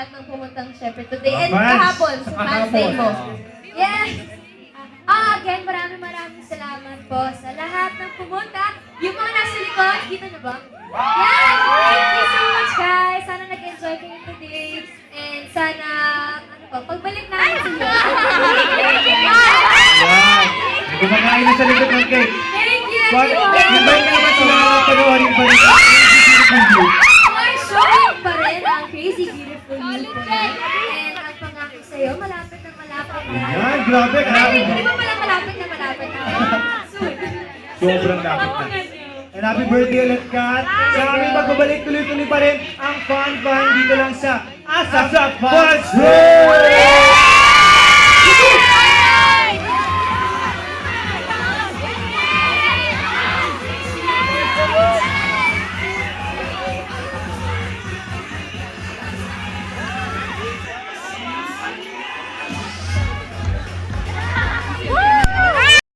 lahat ng pumuntang syempre today and kahapon sa fans day mo. Yes! Again, maraming salamat po sa lahat ng pumunta. Yung mga nasa likod, kita na ba? Yan! Thank you so much, guys! Sana nag-enjoy kayo today. And sana, pagbalik namin sa iyo. Yan. Kumakain na sa likod ng cake. Thank you, Invite everyone! ka naman sila na panoorin pa rin. For showing pa rin ang Crazy Beautiful You po na. And ang pangako sa'yo, malapit na. Yan, grabe. Hindi ba pala malapit na? Soon. Sobrang lapit na. And happy birthday ulit, Kat. Sa aming pagbabalik, tuloy-tuloy pa rin ang fun dito lang sa Asap Fun Show!